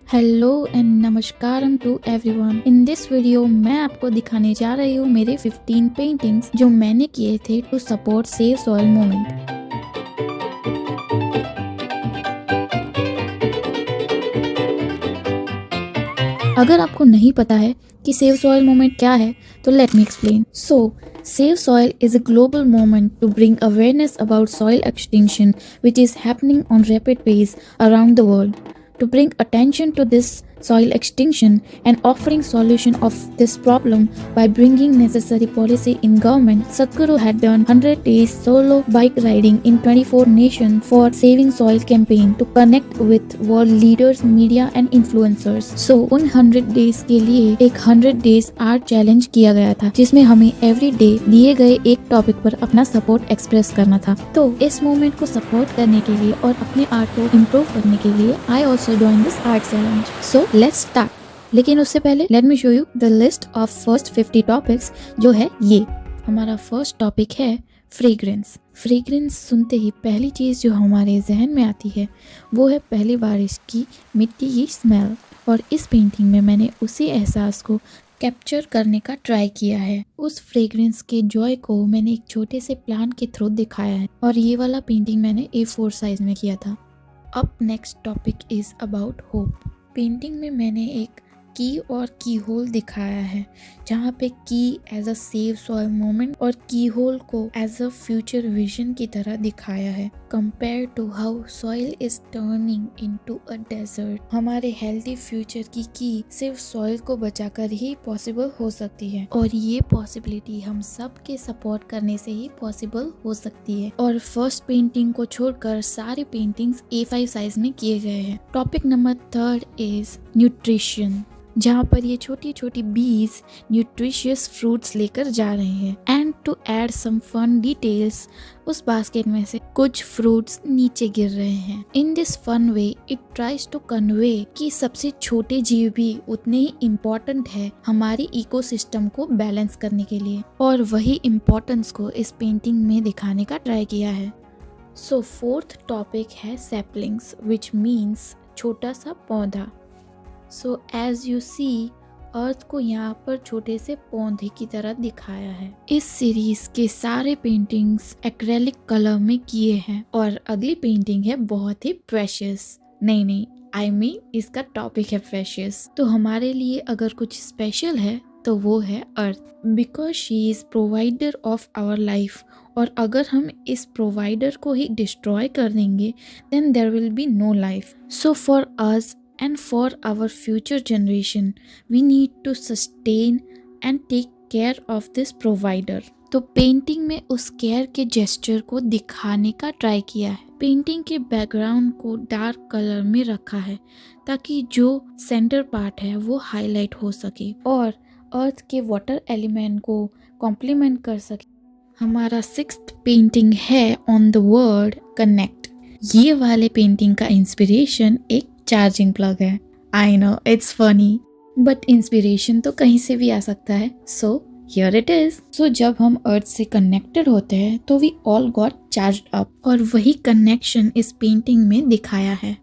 Hello and namaskaram to everyone. In this video मैं आपको दिखाने जा रही हूँ मेरे 15 पेंटिंग्स जो मैंने किए थे to support save soil movement. अगर आपको नहीं पता है कि सेव सॉइल मूवमेंट क्या है तो let me explain. Save Soil is a global movement to bring awareness about soil extinction which is happening on rapid pace around the world. To bring attention to this soil extinction and offering solution of this problem by bringing necessary policy in government, Sadhguru had done 100 days solo bike riding in 24 nations for Saving Soil campaign to connect with world leaders, media and influencers. So उन 100 days के लिए एक 100 days art challenge किया गया था जिसमें हमें every day दिए गए एक टॉपिक पर अपना सपोर्ट एक्सप्रेस करना था। तो इस मूवमेंट को सपोर्ट करने के लिए और अपने आर्ट को इम्प्रूव करने के लिए I also join this art challenge. So let's start. लेकिन उससे पहले let me show you the list of first 50 topics जो है ये। हमारा फर्स्ट टॉपिक है फ्रेग्रेंस। फ्रेग्रेंस सुनते ही पहली चीज़ जो हमारे जहन में आती है वो है पहली बारिश की मिट्टी की स्मेल, और इस पेंटिंग में मैंने उसी एहसास को कैप्चर करने का ट्राई किया है। उस फ्रेग्रेंस के जॉय को मैंने एक छोटे से प्लांट के थ्रू दिखाया है, और ये वाला पेंटिंग मैंने A4 साइज में किया था। अब next topic is about hope. Painting में मैंने एक की और की होल दिखाया है, जहाँ पे की as a save soil moment और की होल को एज अ फ्यूचर विजन की तरह दिखाया है। Compare to how soil is turning into a desert, हमारे हेल्दी फ्यूचर की सिर्फ सॉइल को बचाकर ही पॉसिबल हो सकती है, और ये पॉसिबिलिटी हम सब के सपोर्ट करने से ही पॉसिबल हो सकती है। और फर्स्ट पेंटिंग को छोड़कर सारे पेंटिंग्स A5 साइज में किए गए हैं। टॉपिक नंबर 3 इज न्यूट्रिशन, जहाँ पर ये छोटी छोटी बीज न्यूट्रिशियस फ्रूट्स लेकर जा रहे हैं। And to add some fun details, उस बास्केट में से कुछ फ्रूट्स नीचे गिर रहे हैं। In this fun way it tries to convey कि सबसे छोटे जीव भी उतने ही इम्पोर्टेंट है हमारी इकोसिस्टम को बैलेंस करने के लिए, और वही इम्पोर्टेंस को इस पेंटिंग में दिखाने का ट्राई किया है। सो फोर्थ टॉपिक है सैपलिंग्स विच मीन्स छोटा सा पौधा। सो एज यू सी, अर्थ को यहाँ पर छोटे से पौधे की तरह दिखाया है। इस सीरीज के सारे पेंटिंग्स एक्रेलिक कलर में किए हैं, और अगली पेंटिंग है बहुत ही प्रेशियस। नहीं, आई मीन इसका टॉपिक है प्रेशियस। तो हमारे लिए अगर कुछ स्पेशल है तो वो है earth, because she is provider of our life, और अगर हम इस प्रोवाइडर को ही डिस्ट्रॉय कर देंगे then there will be no life. So for us and for our future generation we need to sustain and take care of this provider। तो painting में उस केयर के जेस्चर को दिखाने का ट्राई किया है। पेंटिंग के बैकग्राउंड को डार्क कलर में रखा है ताकि जो सेंटर पार्ट है वो हाईलाइट हो सके और अर्थ के वाटर एलिमेंट को कॉम्प्लीमेंट कर सके। हमारा 6th पेंटिंग है ऑन द वर्ड कनेक्ट। ये वाले पेंटिंग का इंस्पिरेशन एक चार्जिंग प्लग है। I know it's funny, but inspiration तो कहीं से भी आ सकता है। So here it is. So जब हम अर्थ से कनेक्टेड होते हैं तो we all got charged up, और वही कनेक्शन इस पेंटिंग में दिखाया है।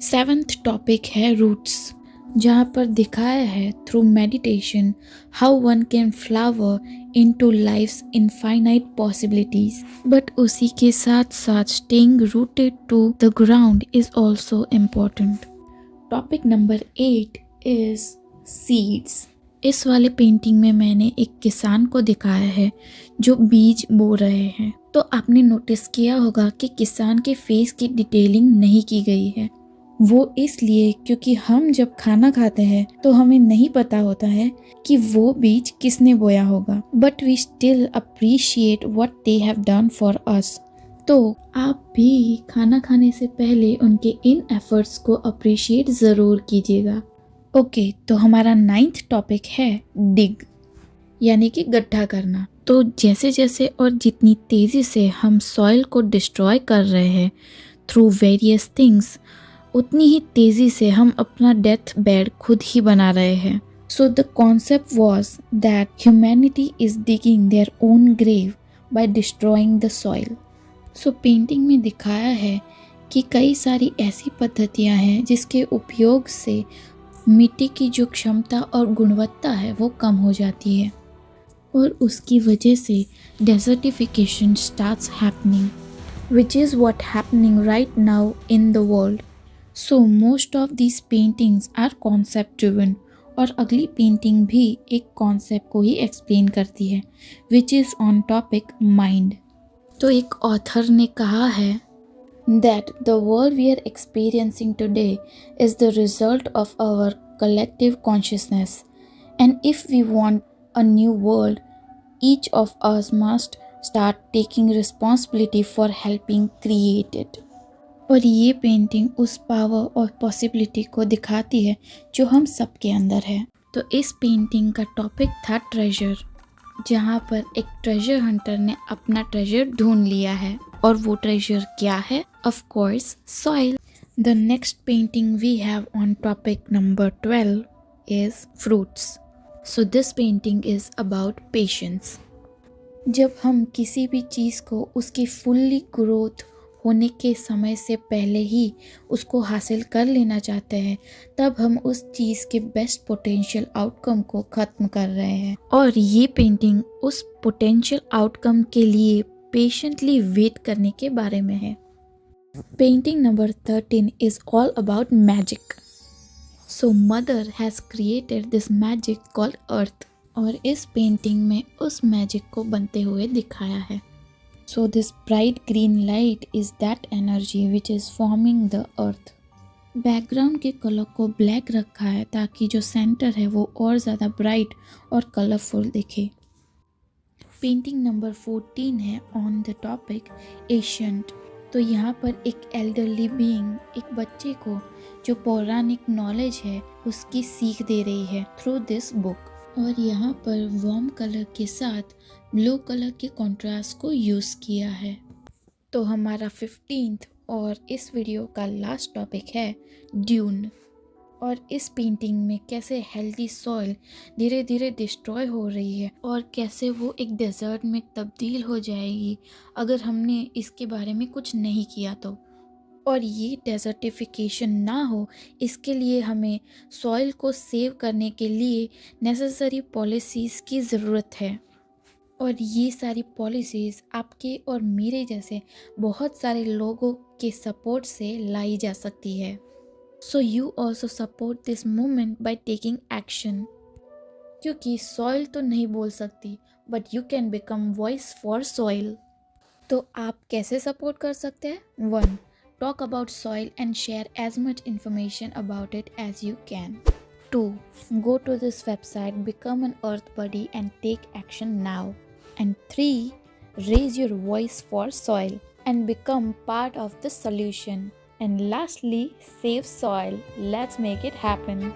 7th टॉपिक है रूट्स, जहाँ पर दिखाया है through meditation how one can flower into life's infinite possibilities, but उसी के साथ साथ staying rooted to the ground is also important। Topic number 8 is seeds। इस वाले पेंटिंग में मैंने एक किसान को दिखाया है जो बीज बो रहे हैं। तो आपने नोटिस किया होगा कि किसान के फेस की डिटेलिंग नहीं की गई है। वो इसलिए क्योंकि हम जब खाना खाते हैं तो हमें नहीं पता होता है कि वो बीज किसने बोया होगा, but we still appreciate what they have done for us. तो आप भी खाना खाने से पहले उनके इन एफर्ट्स को अप्रिशिएट ज़रूर कीजिएगा। ओके, तो हमारा 9th टॉपिक है डिग, यानी कि गड्ढा करना। तो जैसे जैसे और जितनी तेज़ी से हम सॉइल को डिस्ट्रॉय कर रहे हैं थ्रू वेरियस थिंग्स, उतनी ही तेज़ी से हम अपना डेथ बेड खुद ही बना रहे हैं। So the concept was that humanity is digging their own grave by destroying the soil. So painting में दिखाया है कि कई सारी ऐसी पद्धतियां हैं जिसके उपयोग से मिट्टी की जो क्षमता और गुणवत्ता है वो कम हो जाती है और उसकी वजह से desertification starts happening, which is what happening right now in the world. So most of these paintings are concept driven और अगली पेंटिंग भी एक कॉन्सेप्ट को ही एक्सप्लेन करती है which is on topic mind. तो एक ऑथर ने कहा है that the world we are experiencing today is the result of our collective consciousness, and if we want a new world, each of us must start taking responsibility for helping create it. और ये painting उस power और possibility को दिखाती है जो हम सबके अंदर है। तो इस पेंटिंग का टॉपिक था ट्रेजर, जहाँ पर एक ट्रेजर हंटर ने अपना ट्रेजर ढूंढ लिया है और वो ट्रेजर क्या है? Of course soil. The next painting we have on topic number 12 is fruits. So this painting is about patience. जब हम किसी भी चीज़ को उसकी फुल्ली ग्रोथ होने के समय से पहले ही उसको हासिल कर लेना चाहते हैं, तब हम उस चीज़ के बेस्ट पोटेंशियल आउटकम को ख़त्म कर रहे हैं। और ये पेंटिंग उस पोटेंशियल आउटकम के लिए पेशेंटली वेट करने के बारे में है। Painting number 13 is all about magic. So mother has created this magic called अर्थ, और इस पेंटिंग में उस मैजिक को बनते हुए दिखाया है। So this bright green light is that energy which is forming the earth. Background के कलर को ब्लैक रखा है ताकि जो सेंटर है वो और ज़्यादा ब्राइट और कलरफुल दिखे। पेंटिंग नंबर 14 है ऑन द टॉपिक एशियंट। तो यहाँ पर एक एल्डरली बीइंग एक बच्चे को जो पौराणिक नॉलेज है उसकी सीख दे रही है थ्रू दिस बुक। और यहाँ पर वार्म कलर के साथ ब्लू कलर के कॉन्ट्रास्ट को यूज़ किया है। तो हमारा 15th और इस वीडियो का लास्ट टॉपिक है ड्यून। और इस पेंटिंग में कैसे हेल्दी सॉइल धीरे धीरे डिस्ट्रॉय हो रही है और कैसे वो एक डेजर्ट में तब्दील हो जाएगी अगर हमने इसके बारे में कुछ नहीं किया तो। और ये डेजर्टिफिकेशन ना हो इसके लिए हमें सॉइल को सेव करने के लिए नेसेसरी पॉलिसीज़ की ज़रूरत है। और ये सारी पॉलिसीज़ आपके और मेरे जैसे बहुत सारे लोगों के सपोर्ट से लाई जा सकती है। So you also support this movement by taking action, क्योंकि सॉइल तो नहीं बोल सकती but you can become voice for soil. तो आप कैसे सपोर्ट कर सकते हैं? 1. Talk about soil and share as much information about it as you can. 2. Go to this website, become an earth buddy and take action now. And 3. Raise your voice for soil and become part of the solution. And lastly, save soil. Let's make it happen.